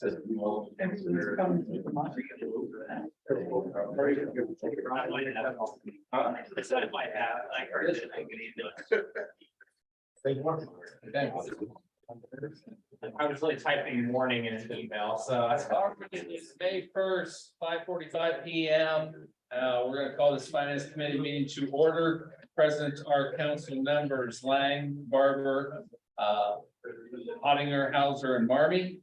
I was really typing warning in an email, so I thought it's May 1st, 5:45 p.m. We're going to call this finance committee meeting to order. Present are council members Lang, Barber, Ottinger, Hauser, and Marmy.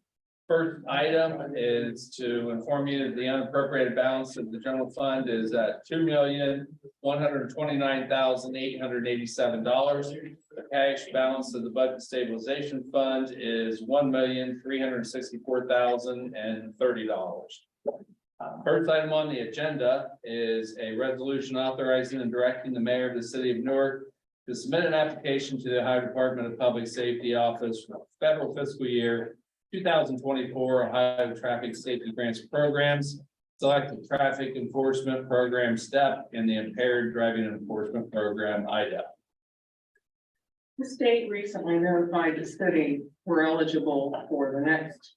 First item is to inform you that the unappropriated balance of the general fund is at $2,129,887. The cash balance of the budget stabilization fund is $1,364,030. First item on the agenda is a resolution authorizing and directing the mayor of the city of Newark to submit an application to the Ohio Department of Public Safety Office for federal fiscal year 2024 Ohio Traffic Safety Grants Programs, Selective Traffic Enforcement Program STEP, and the Impaired Driving Enforcement Program IDEP. The state recently notified the city we're eligible for the next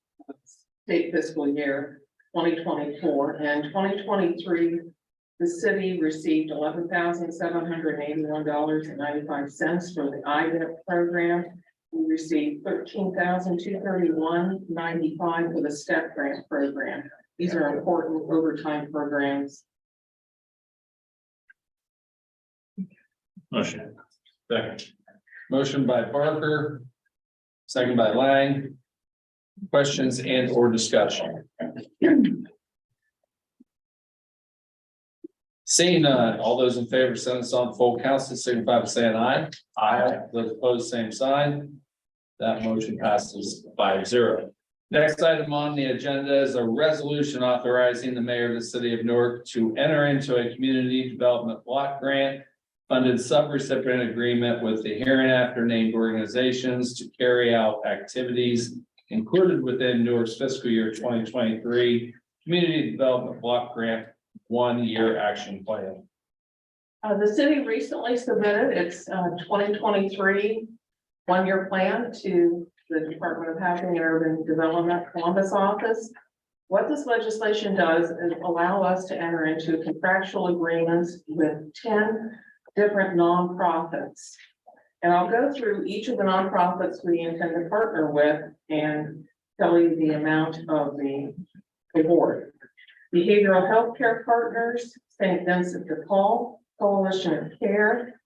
state fiscal year 2024 and 2023. The city received $11,781.95 for the IDEP program. We received $13,231.95 for the STEP grant program. These are important overtime programs. Motion. Second. Motion by Barker, second by Lang. Questions and or discussion? Seeing none, all those in favor, send us on full council, signify by saying aye. Aye. Those opposed, same sign. That motion passes 5-0. Next item on the agenda is a resolution authorizing the mayor of the city of Newark to enter into a community development block grant funded subrecipient agreement with the hereinafter named organizations to carry out activities included within Newark's fiscal year 2023 community development block grant 1-year action plan. The city recently submitted its 2023 1-year plan to the Department of Housing and Urban Development Columbus office. What this legislation does is allow us to enter into contractual agreements with 10 different nonprofits. And I'll go through each of the nonprofits we intend to partner with and tell you the amount of the award. Behavioral Health Care Partners, St. Vincent de Paul, Coalition of Care,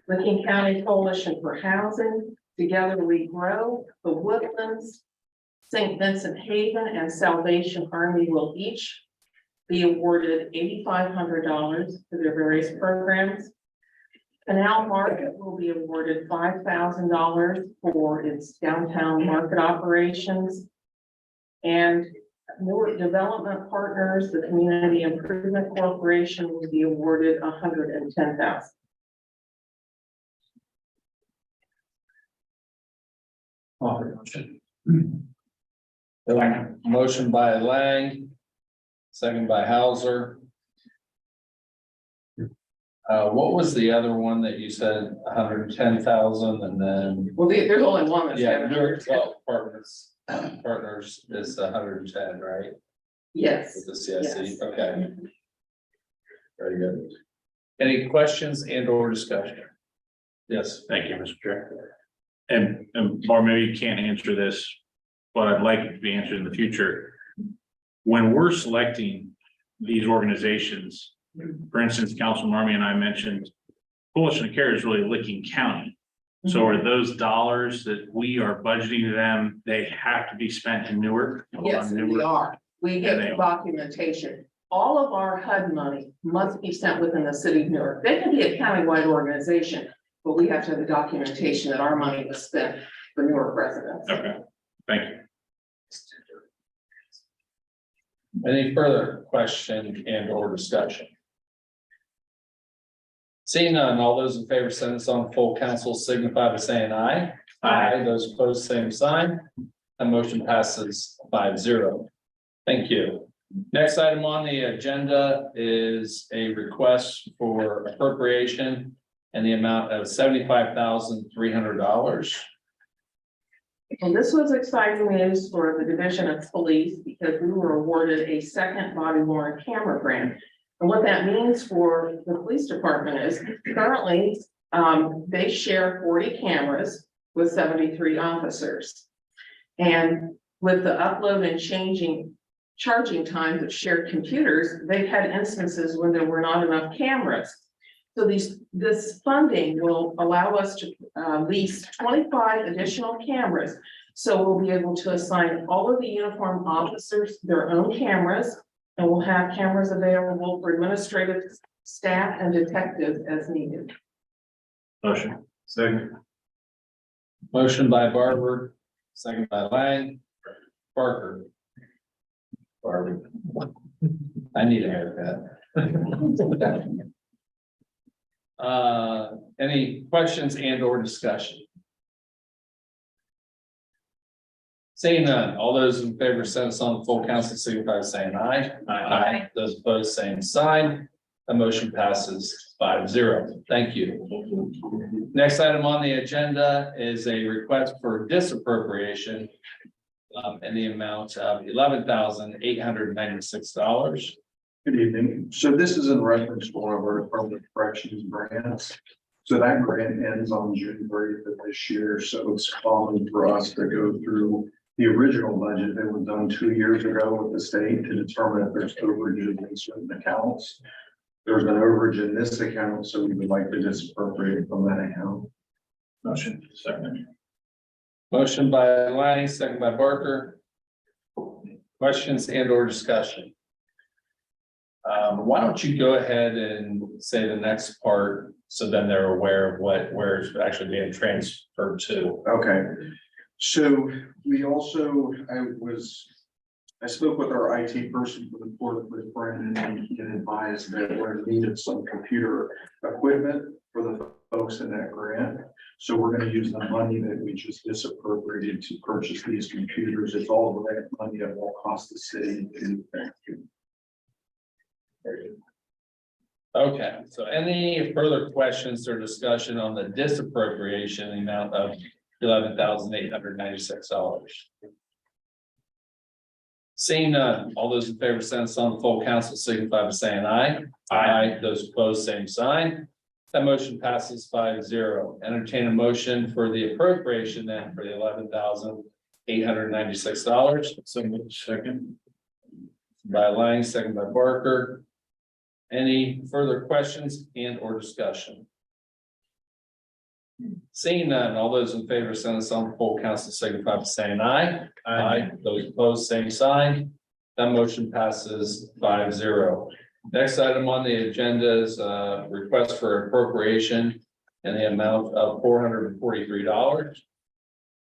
Licking County Coalition for Housing, Together We Grow, the Woodlands, St. Vincent Haven, and Salvation Army will each be awarded $8,500 for their various programs. Canal Market will be awarded $5,000 for its downtown market operations. And Newark Development Partners, the Community Improvement Corporation, will be awarded $110,000. Motion by Lang, second by Hauser. What was the other one that you said 110,000 and then? Well, there's only one that's. Yeah, Newark Partners is 110, right? Yes. With the CSC, Yes. okay. Very good. Any questions and or discussion? Yes. Thank you, Mr. Chair. And Barb, maybe you can't answer this, but I'd like it to be answered in the future. When we're selecting these organizations, for instance, Councilman Marmy and I mentioned Coalition of Care is really Licking County. So are those dollars that we are budgeting to them, they have to be spent in Newark? Yes, we are. We get documentation. All of our HUD money must be sent within the city of Newark. They can be a countywide organization, but we have to have the documentation that our money was spent for Newark residents. Okay, thank you. Any further question and or discussion? Seeing none, all those in favor, send us on full council, signify by saying aye. Aye. Those opposed, same sign. That motion passes 5-0. Thank you. Next item on the agenda is a request for appropriation and the amount of $75,300. And this was exciting news for the Division of Police because we were awarded a second body worn camera grant. And what that means for the police department is currently, they share 40 cameras with 73 officers. And with the upload and charging times of shared computers, they've had instances when there were not enough cameras. So this funding will allow us to lease 25 additional cameras. So we'll be able to assign all of the uniformed officers their own cameras, and we'll have cameras available for administrative staff and detectives as needed. Motion. Second. Motion by Barber, second by Lang. Parker. Barber. I need a haircut. Any questions and or discussion? Seeing none, all those in favor, send us on the full council, signify by saying aye. Aye. Those opposed, same sign. The motion passes 5-0. Thank you. Next item on the agenda is a request for disappropriation in the amount of $11,896. Good evening. So this is in reference to one of our Department of Corrections grants. So that grant ends on June 30th of this year. So it's common for us to go through the original budget that was done 2 years ago with the state to determine if there's overages in certain accounts. There's an overage in this account, so we would like to disappropriate from that account. Motion. Second. Motion by Lang, second by Barker. Questions and or discussion? Why don't you go ahead and say the next part, so then they're aware of where it's actually being transferred to. Okay. So we also, I spoke with our IT person for the port with Brandon, and he advised that we're needed some computer equipment for the folks in that grant. So we're going to use the money that we just disappropriated to purchase these computers. It's all grant money that will cost the city. Okay, so any further questions or discussion on the disappropriation in the amount of $11,896? Seeing none, all those in favor, send us on the full council, signify by saying aye. Aye. Those opposed, same sign. That motion passes 5-0. Entertain a motion for the appropriation then for the $11,896. So second. By Lang, second by Barker. Any further questions and or discussion? Seeing none, all those in favor, send us on the full council, signify by saying aye. Aye. Those opposed, same sign. That motion passes 5-0. Next item on the agenda is request for appropriation in the amount of $443.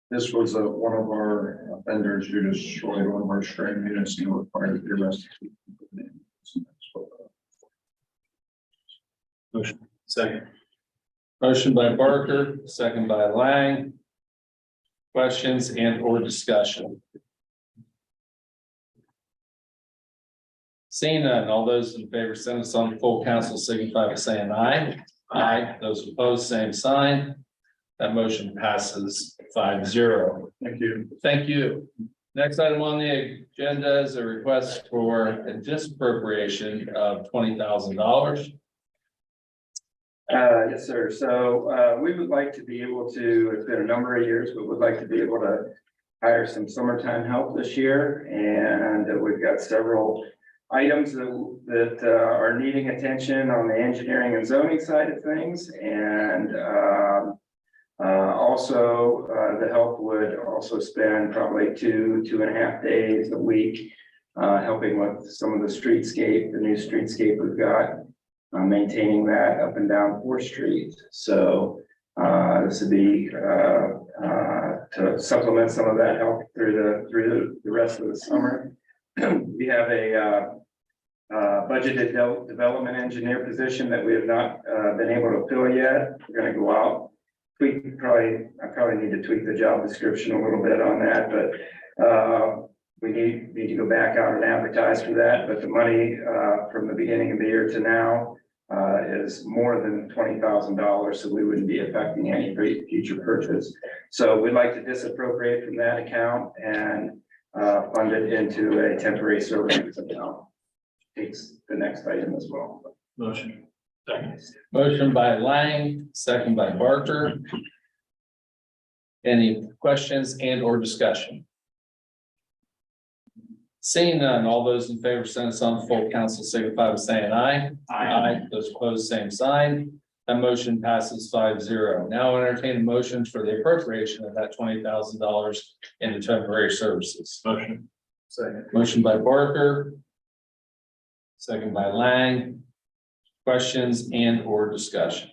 This was one of our vendors who destroyed one of our string units and required to be arrested. Motion. Second. Motion by Barker, second by Lang. Questions and or discussion? Seeing none, all those in favor, send us on the full council, signify by saying aye. Aye. Those opposed, same sign. That motion passes 5-0. Thank you. Thank you. Next item on the agenda is a request for a disappropriation of $20,000. Yes, sir. So we would like to be able to, it's been a number of years, but would like to be able to hire some summertime help this year. And we've got several items that are needing attention on the engineering and zoning side of things. And also the help would also spend probably 2.5 days a week helping with some of the streetscape, the new streetscape we've got. Maintaining that up and down 4th Street. So this would be to supplement some of that help through the rest of the summer. We have a budgeted development engineer position that we have not been able to fill yet. We're going to go out. I probably need to tweak the job description a little bit on that, but we need to go back out and advertise for that. But the money from the beginning of the year to now is more than $20,000, so we wouldn't be affecting any future purchase. So we'd like to disappropriate from that account and fund it into a temporary services account. Takes the next item as well. Motion. Second. Motion by Lang, second by Barker. Any questions and or discussion? Seeing none, all those in favor, send us on full council signify by saying aye. Aye. Those opposed, same sign. That motion passes 5-0. Now I'll entertain a motion for the appropriation of that $20,000 into temporary services. Motion. Second. Motion by Barker. Second by Lang. Questions and or discussion?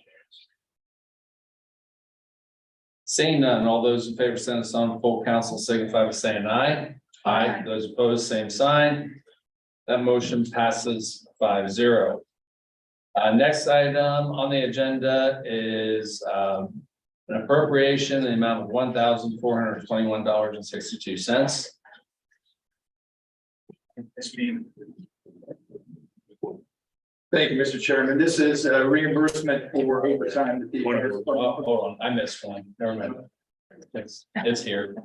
Seeing none, all those in favor, send us on full council signify by saying aye. Aye. Those opposed, same sign. That motion passes 5-0. Next item on the agenda is an appropriation in the amount of $1,421.62. Thank you, Mr. Chairman. This is a reimbursement for overtime. that the fire Oh, department- hold on, I missed one. Never mind. It's here.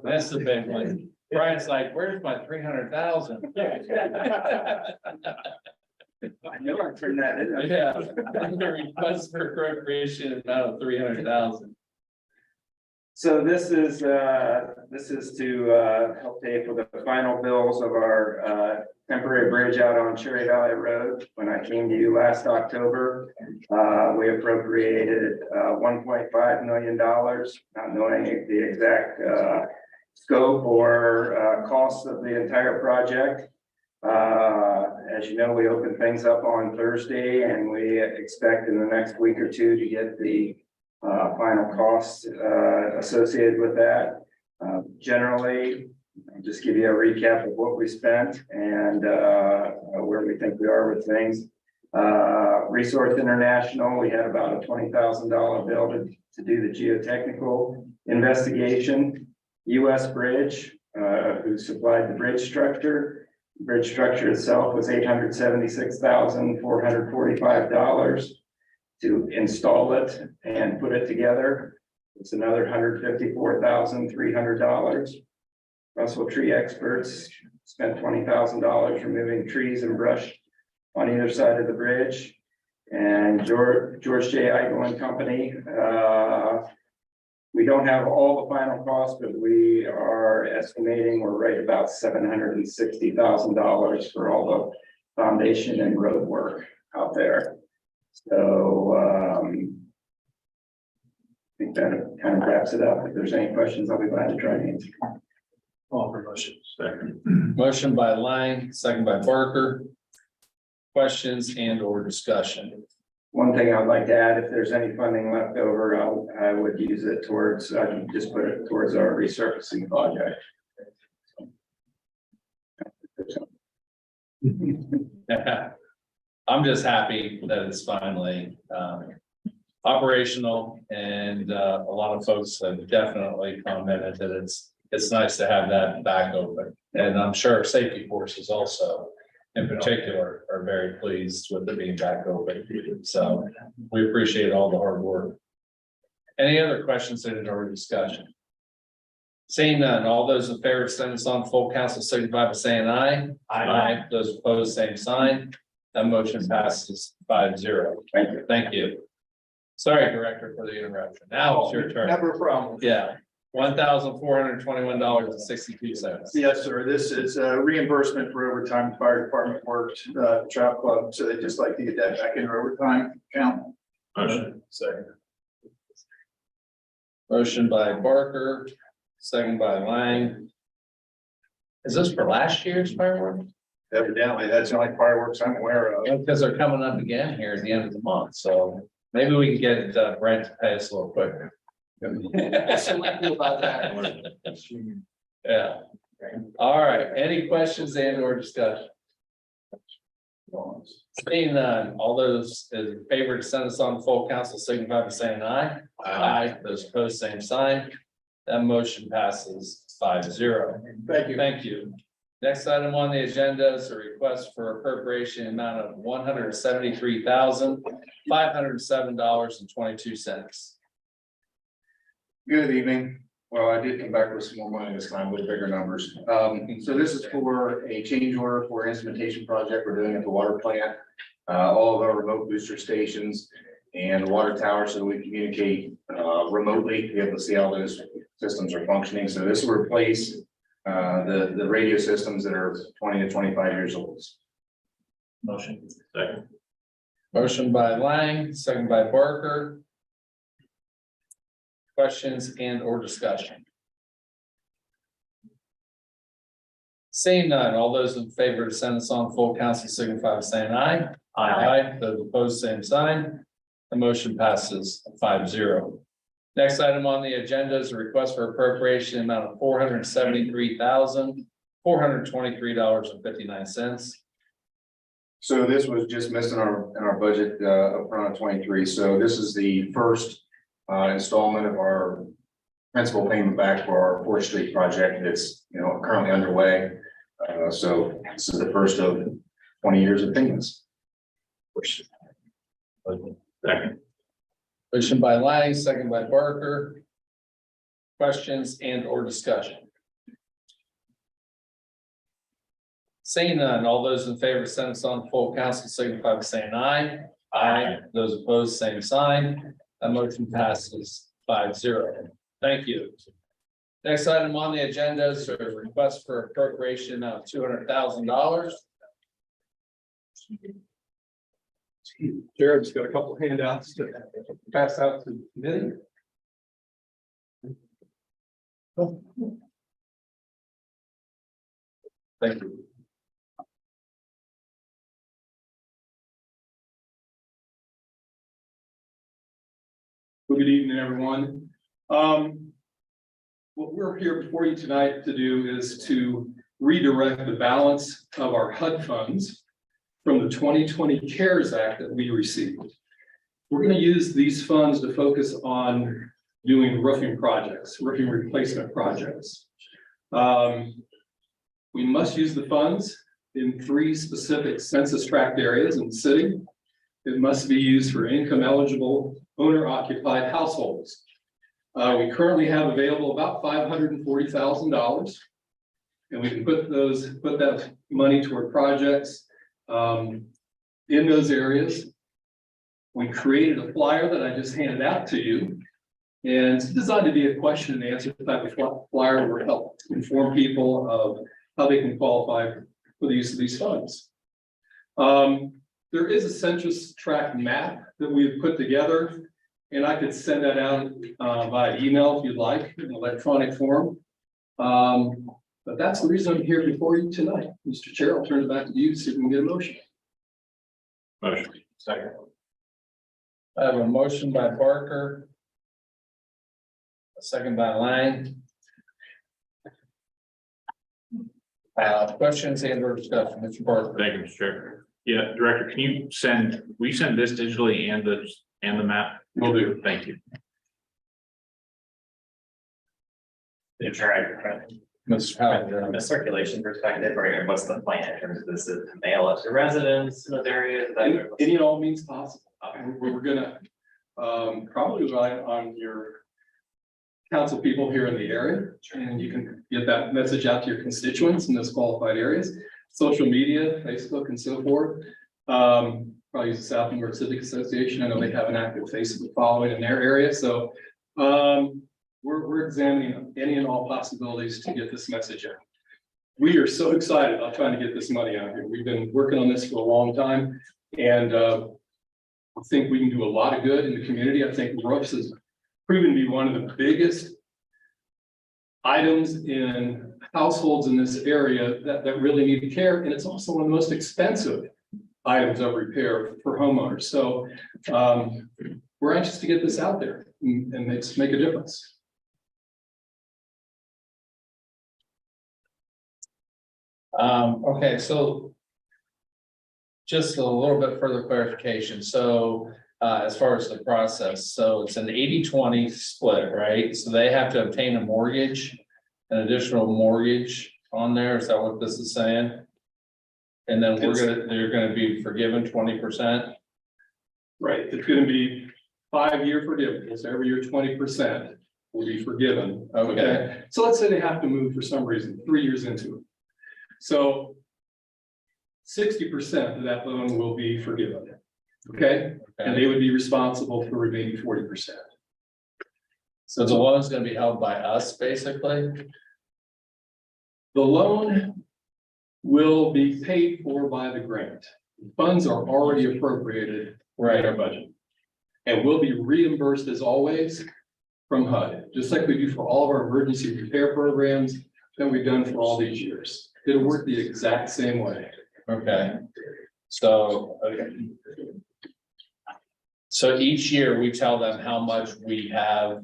That's the big one. Brian's like, where's my 300,000? I know I turned that in. Yeah, the request for appropriation amount of 300,000. So this is to help pay for the final bills of our temporary bridge out on Cherry Valley Road. When I came to you last October, we appropriated $1.5 million, not knowing the exact scope or costs of the entire project. As you know, we opened things up on Thursday, and we expect in the next week or two to get the final costs associated with that. Generally, I'll just give you a recap of what we spent and where we think we are with things. Resource International, we had about a $20,000 bill to do the geotechnical investigation. US Bridge, who supplied the bridge structure. The bridge structure itself was $876,445 to install it and put it together. It's another $154,300. Russell Tree Experts spent $20,000 removing trees and brush on either side of the bridge. And George J. Eigel and Company, we don't have all the final costs, but we are estimating we're right about $760,000 for all the foundation and road work out there. So I think that kind of wraps it up. If there's any questions, I'll be glad to try to answer. Offer motion. Second. Motion by Lang, second by Barker. Questions and or discussion? One thing I'd like to add, if there's any funding left over, I would use it towards, I can just put it towards our resurfacing project. I'm just happy that it's finally operational, and a lot of folks have definitely commented that it's nice to have that back open. And I'm sure our safety forces also, in particular, are very pleased with it being back open. So we appreciate all the hard work. Any other questions in our discussion? Seeing none, all those in favor, send us on full council signify by saying aye. Aye. Those opposed, same sign. That motion passes 5-0. Thank you. Thank you. Sorry, Director, for the interruption. Now it's your turn. Never a problem. Yeah, $1,421.62. Yes, sir. This is a reimbursement for overtime the fire department worked, travel club. So they just like to get that back in our overtime count. Motion. Second. Motion by Barker, second by Lang. Is this for last year's fireworks? Evidently, that's the only fireworks I'm aware of. Because they're coming up again here at the end of the month, so maybe we can get Brent to pay us a little quicker. Yeah. All right, any questions and or discussion? Seeing none, all those in favor to send us on full council signify by saying aye. Aye. Those opposed, same sign. That motion passes 5-0. Thank you. Thank you. Next item on the agenda is a request for appropriation amount of $173,507.22. Good evening. Well, I did come back with some more money this time with bigger numbers. So this is for a change order for instrumentation project we're doing at the water plant. All of our remote booster stations and the water tower, so we communicate remotely to be able to see how those systems are functioning. So this will replace the radio systems that are 20 to 25 years old. Motion. Second. Motion by Lang, second by Barker. Questions and or discussion? Seeing none, all those in favor to send this on full council signify by saying aye. Aye. Those opposed, same sign. The motion passes 5-0. Next item on the agenda is a request for appropriation amount of $473,423.59. So this was just missed in our budget up front of 23. So this is the first installment of our principal payment back for our 4th Street project that's currently underway. So this is the first of 20 years of payments. Second. Motion by Lang, second by Barker. Questions and or discussion? Seeing none, all those in favor send us on full council signify by saying aye. Aye. Those opposed, same sign. That motion passes 5-0. Thank you. Next item on the agenda is a request for appropriation of $200,000. Jared's got a couple handouts to pass out to the committee. Thank you. Well, good evening, everyone. What we're here before you tonight to do is to redirect the balance of our HUD funds from the 2020 CARES Act that we received. We're going to use these funds to focus on doing roofing projects, roofing replacement projects. We must use the funds in 3 specific census tract areas in the city. It must be used for income eligible owner occupied households. We currently have available about $540,000. And we can put that money toward projects in those areas. We created a flyer that I just handed out to you. And it's designed to be a question and answer type of flyer where help inform people of how they can qualify for the use of these funds. There is a census tract map that we've put together, and I could send that out via email if you'd like, in electronic form. But that's the reason I'm here before you tonight. Mr. Chair, I'll turn it back to you, see if we can get a motion. Motion. Second. I have a motion by Barker. A second by Lang. Questions and or discussion, Mr. Barker. Thank you, Mr. Chair. Yeah, Director, can you send, we send this digitally and the map? Will do. Thank you. Mr. Howard, From a circulation perspective, or what's the plan in terms of this, to mail it to residents in those areas? Any and all means possible. We're gonna probably rely on your council people here in the area, and you can get that message out to your constituents in those qualified areas. Social media, Facebook and so forth. Probably use the South Newark Civic Association. I know they have an active Facebook following in their area, so we're examining any and all possibilities to get this message out. We are so excited about trying to get this money out here. We've been working on this for a long time, and I think we can do a lot of good in the community. I think roofs has proven to be one of the biggest items in households in this area that really need care, and it's also one of the most expensive items of repair for homeowners. So we're anxious to get this out there and make a difference. Okay, so just a little bit further clarification. So as far as the process, so it's an 80-20 split, right? So they have to obtain a mortgage, an additional mortgage on there? Is that what this is saying? And then they're gonna be forgiven 20%? Right, it's gonna be 5-year forgiveness, every year 20% will be forgiven. Okay. So let's say they have to move for some reason, 3 years into it. So 60% of that loan will be forgiven. Okay, and they would be responsible for the remaining 40%. So the loan's gonna be held by us, basically? The loan will be paid for by the grant. Funds are already appropriated in our budget. And will be reimbursed as always from HUD, just like we do for all of our emergency repair programs that we've done for all these years. It'll work the exact same way. Okay. So, so each year we tell them how much we have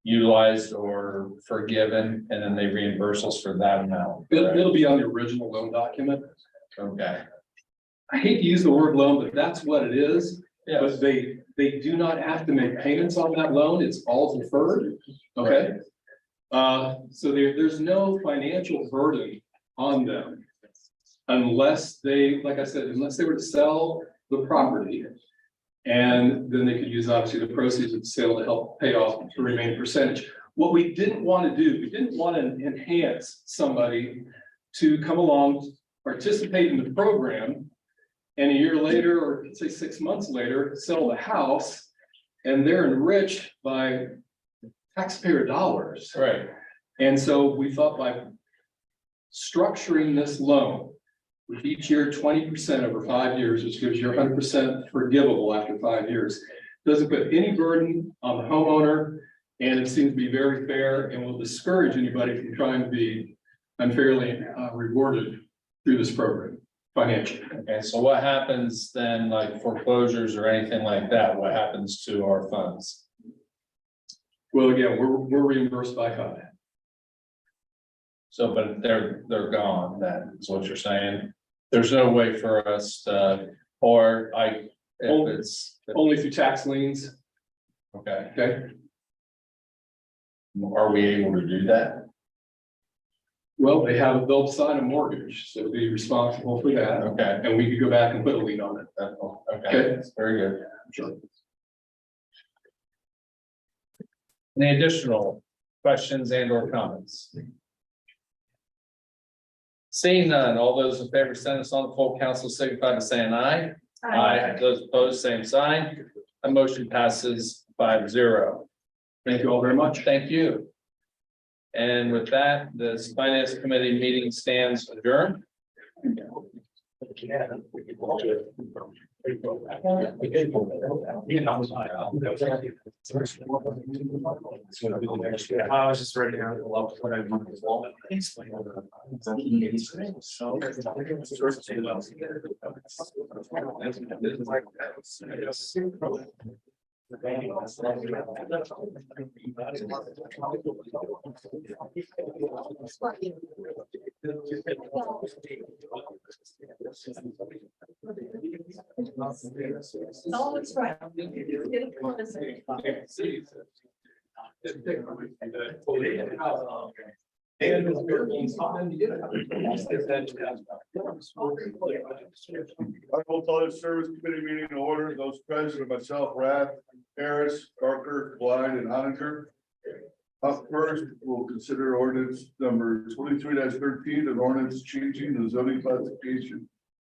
utilized or forgiven, and then they reimburse us for that amount. It'll be on the original loan document. Okay. I hate to use the word loan, but that's what it is. Yes. But they do not have to make payments on that loan. It's all deferred. Okay. So there's no financial burden on them. Unless they, like I said, unless they were to sell the property. And then they could use obviously the proceeds of the sale to help pay off the remaining percentage. What we didn't want to do, we didn't want to enhance somebody to come along, participate in the program. And a year later, or say 6 months later, sell the house and they're enriched by taxpayer dollars. Right. And so we thought by structuring this loan with each year 20% over 5 years, which gives you 100% forgivable after 5 years, doesn't put any burden on the homeowner, and it seems to be very fair and will discourage anybody from trying to be unfairly rewarded through this program financially. Okay, so what happens then, like foreclosures or anything like that? What happens to our funds? Well, again, we're reimbursed by HUD. So, but they're gone, that is what you're saying? There's no way for us to, or if it's, Only through tax liens, okay, okay? are we able to do that? Well, they'll sign a mortgage, so be responsible for that, Okay, and we could go back and put a lien on it. okay, very good. Sure. Any additional questions and or comments? Seeing none, all those in favor, send us on the full council, signify by saying aye. Aye. Those opposed, same sign. The motion passes 5-0. Thank you all very much. Thank you. And with that, the finance committee meeting stands adjourned. I was just writing down what I want as well. No, it's right. I will call this service committee meeting in order. Those present are myself, Rath, Harris, Barker, Blind, and Oninger. Up first, we'll consider ordinance number 23-13, an ordinance changing the zoning classification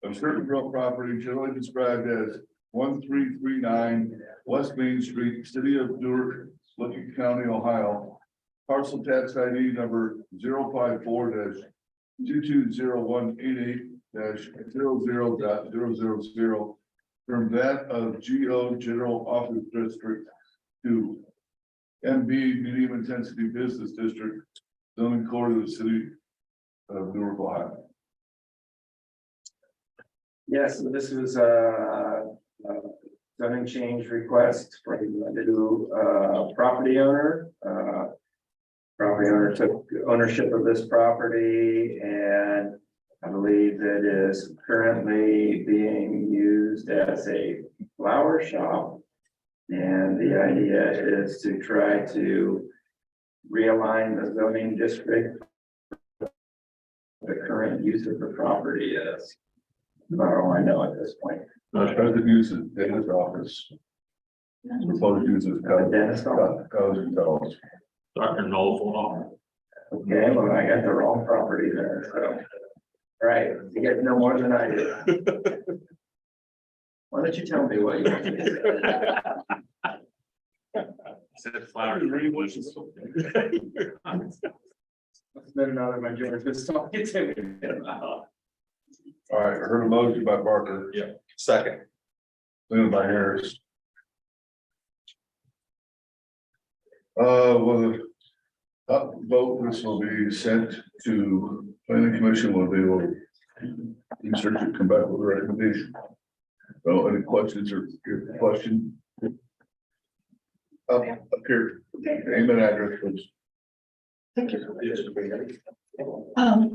of certain real property generally described as 1339 West Main Street, City of Newark, Licking County, Ohio. Parcel tax ID number 054-220188-00.000 from that of GO General Office District to MB Medium Intensity Business District, zoning code of the City of Newark, Ohio. Yes, so this was a zoning change request from the new property owner. Property owner took ownership of this property, and I believe it is currently being used as a flower shop. And the idea is to try to realign the zoning district the current use of the property is. About all I know at this point. Present use is dentist office. Proposed use is The dentist office. cows and cows. Dr. Noel. Okay, well, I got the wrong property there, so. Right, you guys know more than I do. Why don't you tell me what you want me to say? Said flower. It's been another majority of talking to me about. All right, I heard a motion by Barker. Yeah. Second. Second by Harris. Well, vote, this will be sent to planning commission, will be able to research it, come back with a recommendation. So any questions or your question? Up here, name and address, please. Thank you.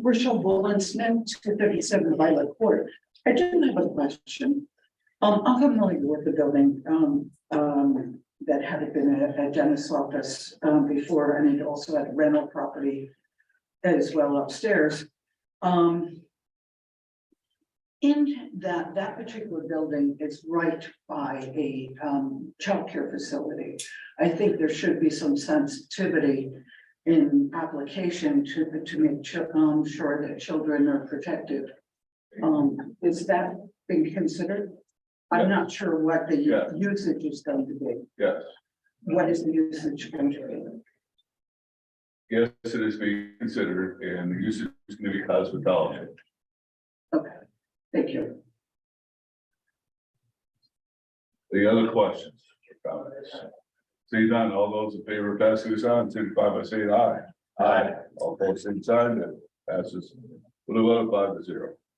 Rochelle Boland Smith, 237 Violet Court. I do have a question. I'm familiar with the building, that had been a dentist's office, before, and it also had rental property as well upstairs. In that particular building is right by a, childcare facility. I think there should be some sensitivity in application to make sure that children are protected. Is that being considered? I'm not sure what the Yeah. usage is going to be. Yes, What is the usage going to be? yes, it is being considered, and the usage is going to be cosmetology. Okay, thank you. Any other questions or comments? Seeing none, all those in favor of passing this on, signify by saying aye. Aye. All opposed, same sign, that passes with a vote of 5-0.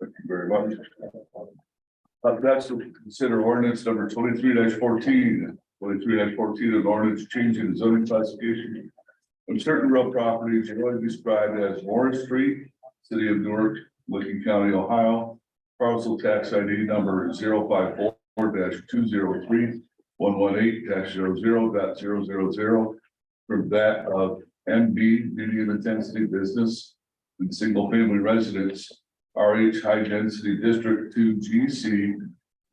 Thank you very much. Up next, we'll consider ordinance number 23-14. 23-14, an ordinance changing the zoning classification of certain real properties generally described as Morris Street, City of Newark, Licking County, Ohio. Parcel tax ID number 054-203-118-00.000 from that of MB medium intensity business and single family residence, RH high density district 2 GC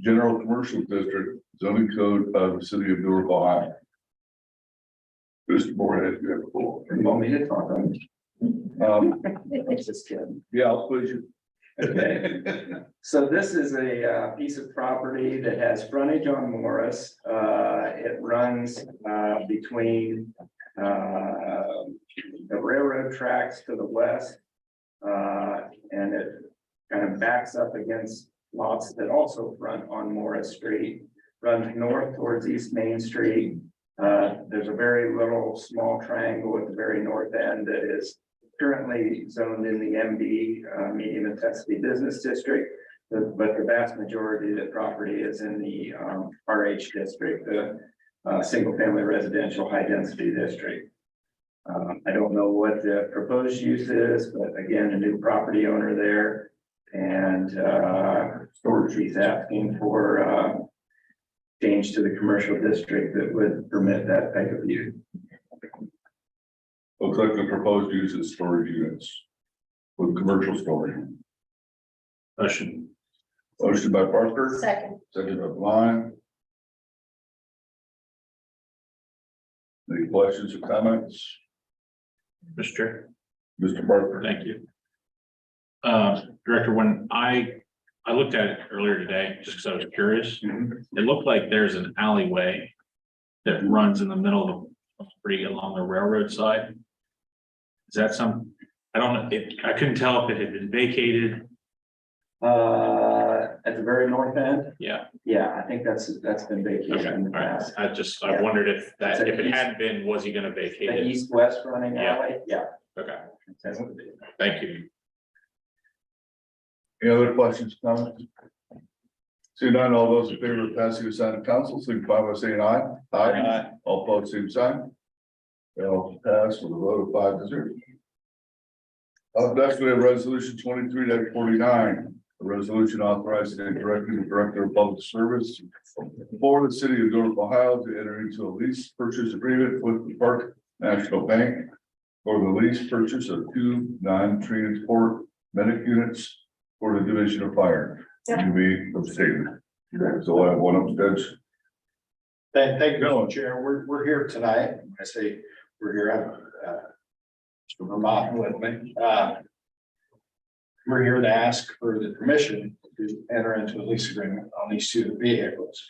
general commercial district zoning code of the City of Newark, Ohio. Mr. Moorhead, you have the floor. You want me to talk on? I'm just kidding. Yeah, I'll please you. Okay, so this is a piece of property that has frontage on Morris. It runs between the railroad tracks to the west. And it kind of backs up against lots that also front on Morris Street, runs north towards East Main Street. There's a very little small triangle at the very north end that is currently zoned in the MB medium intensity business district. But the vast majority of the property is in the RH district, the single family residential high density district. I don't know what the proposed use is, but again, a new property owner there. And storage, he's asking for change to the commercial district that would permit that type of use. Looks like the proposed use is storage units with commercial storage. Motion. Motion by Parker, Second. second by Blind. Any questions or comments? Mr. Chair. Mr. Parker? Thank you. Director, when I looked at it earlier today, just because I was curious, it looked like there's an alleyway that runs in the middle of the street along the railroad side. Is that some, I don't know, I couldn't tell if it had been vacated. At the very north end, Yeah, yeah, I think that's been vacated okay, in all the right. past. I wondered if it had been, was he gonna vacate The it? east-west running Yeah. alley, yeah. Okay, That's what it is. thank you. Any other questions, comments? Seeing none, all those in favor of passing this on to council, signify by saying aye. Aye. All opposed, same sign. They'll pass with a vote of 5-0. Up next, we have resolution 23-49, a resolution authorizing and directing the director of public service for the city of Newark, Ohio to enter into a lease purchase agreement with the Park National Bank for the lease purchase of 2 non-transport medic units for the Division of Fire. You be abstaining. So I have one abstention. Thank you, Mr. Chair. We're here tonight. When I say we're here, I'm Mr. Vermont with me. We're here to ask for the permission to enter into a lease agreement on these two vehicles.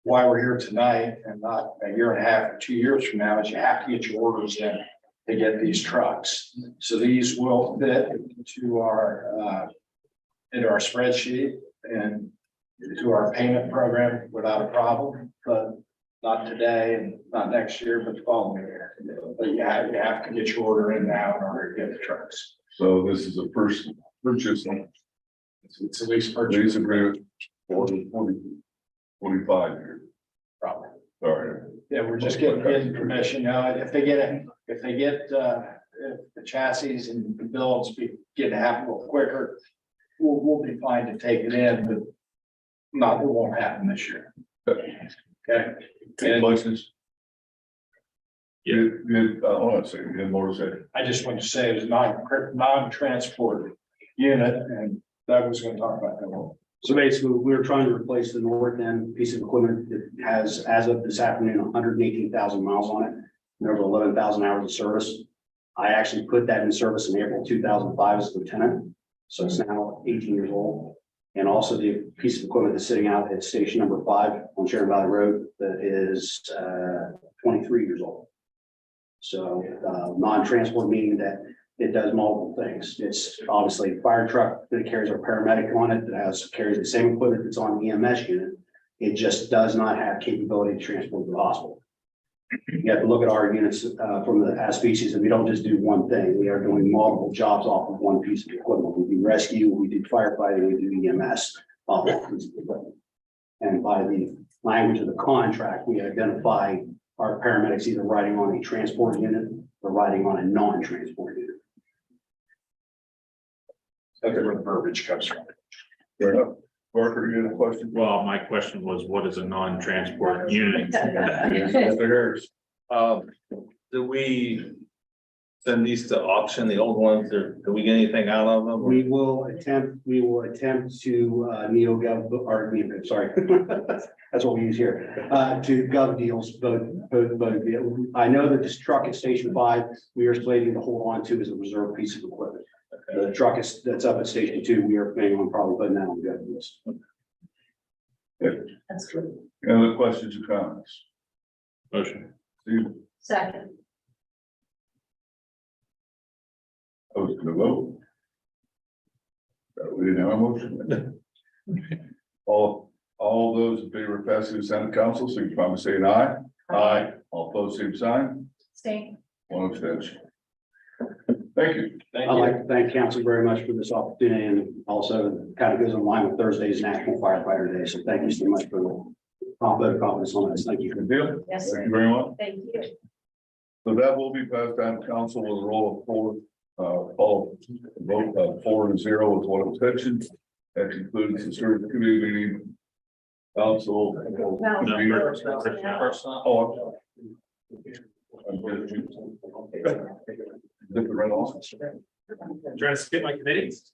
Why we're here tonight and not a year and a half or 2 years from now is you have to get your orders in to get these trucks. So these will fit into our spreadsheet and to our payment program without a problem, but not today and not next year, but the following year. But you have to get your order in now in order to get the trucks. So this is a first purchase. It's a lease purchase. Lease agreement for the 25 years. Probably. Sorry. Yeah, we're just getting permission. Now, if the chassis and the builds get to happen a little quicker, we'll be fine to take it in, but it won't happen this year. Okay. Any questions? Yeah. Hold on a second, you had more to say. I just want to say it was non-transport unit, and Doug was gonna talk about that one. So basically, we're trying to replace the north end piece of equipment that has, as of this afternoon, 118,000 miles on it, and over 11,000 hours of service. I actually put that in service in April 2005 as a lieutenant, so it's now 18 years old. And also the piece of equipment that's sitting out at station number 5 on Sharon Valley Road that is 23 years old. So non-transport meaning that it does multiple things. It's obviously a fire truck that carries our paramedic on it, that carries the same equipment that's on the EMS unit. It just does not have capability to transport to the hospital. You have to look at our units from the as species, and we don't just do one thing. We are doing multiple jobs off of one piece of equipment. We do rescue, we do firefighting, we do EMS off of one piece of equipment. And by the language of the contract, we identify our paramedics either riding on a transport unit or riding on a non-transport unit. That's where the verbiage comes from. Fair enough. Parker, you had a question? Well, my question was, what is a non-transport unit? Mr. Harris. Do we send these to auction, the old ones, or do we get anything out of them? We will attempt to sorry. That's what we use here, to gov deals, both. I know that this truck at Station 5, we are slating to hold on to as a reserve piece of equipment. The truck that's up at Station 2, we are planning on probably putting that on gov deals. That's true. Any other questions or comments? Motion. Steve, Second. opposed to the vote? We didn't have a motion. All those in favor of passing this on to council, signify by saying aye. Aye. All opposed, same sign. Stay. One abstention. Thank you. I'd like to thank council very much for this opportunity, and also kind of goes in line with Thursday's National Firefighter Day. So thank you so much for the vote of confidence on this. Thank you. Good deal. Yes, sir. Thank you very much. Thank you. So that will be passed on to council with a roll of 4, vote of 4-0 with one abstention. That concludes the service committee meeting. Council. Oh, I'm sorry. Zip it right off. Trying to skip my committees?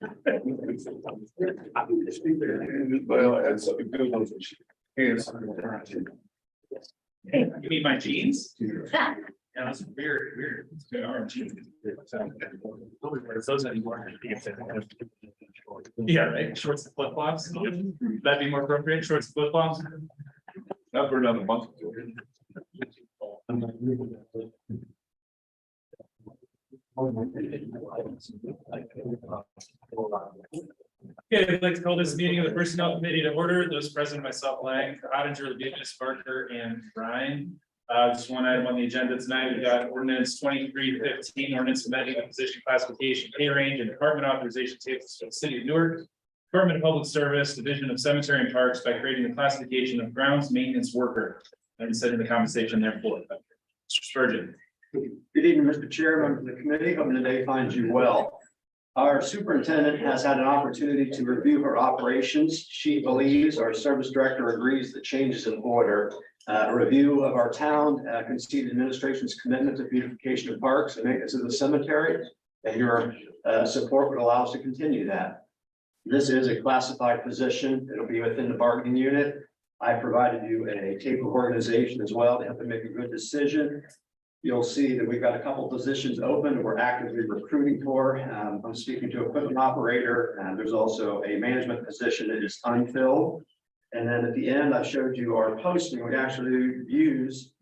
Well, I had something good on this. Yes. Hey, you need my jeans? Yeah, that's weird. They are jeans. Nobody wears those anymore. Yeah, right, shorts and flip flops. That'd be more appropriate, shorts and flip flops. Not for another month. Okay, I'd like to call this meeting of the Personnel Committee to order. Those present, myself, Lang, Ottinger, Levinas, Barker, and Ryan. Just one item on the agenda tonight. We got ordinance 2315, ordinance amending the position classification, pay range, and department authorization tables for the city of Newark. Department of Public Service, Division of Cemetery and Parks by creating the classification of grounds maintenance worker and setting the compensation therefore. Mr. Spurgeon. Good evening, Mr. Chair, members of the committee. Hope today finds you well. Our superintendent has had an opportunity to review her operations. She believes, our service director agrees, the changes in order. A review of our town, conceded administration's commitment to beautification of parks and maintenance of the cemetery. And your support would allow us to continue that. This is a classified position. It'll be within the bargaining unit. I provided you a tape of organization as well to help you make a good decision. You'll see that we've got a couple positions open and we're actively recruiting for. I'm speaking to equipment operator, and there's also a management position that is unfilled. And then at the end, I showed you our posting we actually use,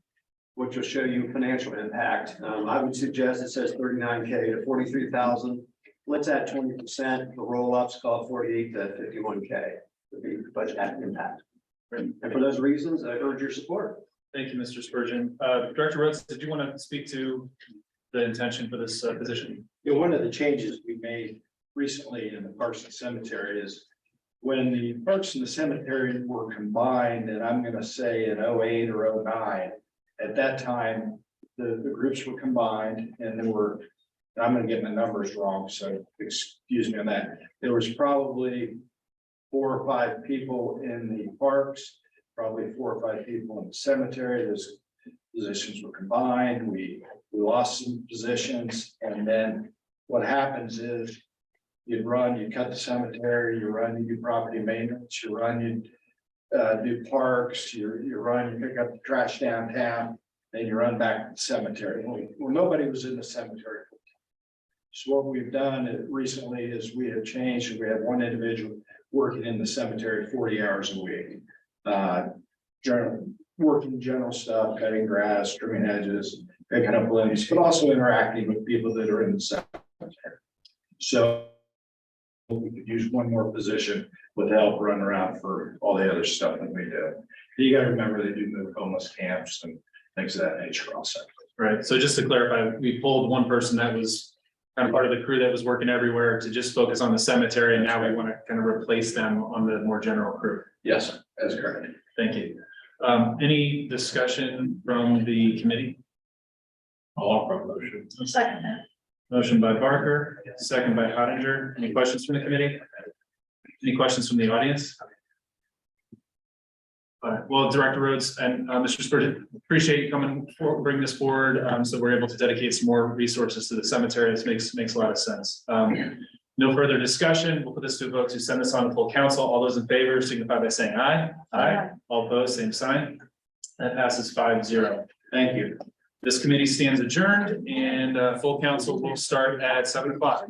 which will show you financial impact. I would suggest it says 39K to 43,000. Let's add 20%, the roll-ups call it 48 to 51K would be the budget impact. And for those reasons, I urge your support. Thank you, Mr. Spurgeon. Director Rhodes, did you want to speak to the intention for this position? You know, one of the changes we made recently in the Parks and Cemetery is when the Parks and the Cemetery were combined, and I'm gonna say in 08 or 09, at that time, the groups were combined and there were, I'm gonna get my numbers wrong, so excuse me on that. There was probably 4 or 5 people in the parks, probably 4 or 5 people in the cemetery. Those positions were combined. We lost some positions, and then what happens is you cut the cemetery, you do property maintenance, you do parks, you pick up the trash downtown, then you run back to the cemetery. Well, nobody was in the cemetery. So what we've done recently is we have changed, and we have one individual working in the cemetery 40 hours a week. Working general stuff, cutting grass, trimming hedges, picking up limbs, but also interacting with people that are in the cemetery. So we could use one more position with help run around for all the other stuff that we do. You gotta remember they do move homeless camps and things of that nature also. Right, so just to clarify, we pulled one person that was kind of part of the crew that was working everywhere to just focus on the cemetery, and now we want to kind of replace them on the more general crew. Yes, that's correct. Thank you. Any discussion from the committee? All for motion. Second. Motion by Barker, second by Hottinger. Any questions from the committee? Any questions from the audience? All right, well, Director Rhodes and Mr. Spurgeon, appreciate you coming for bring this forward. So we're able to dedicate some more resources to the cemetery. This makes a lot of sense. No further discussion. We'll put this to a vote to send this on to full council. All those in favor signify by saying aye. Aye. All opposed, same sign. That passes 5-0. Thank you. This committee stands adjourned, and full council will start at 7 o'clock.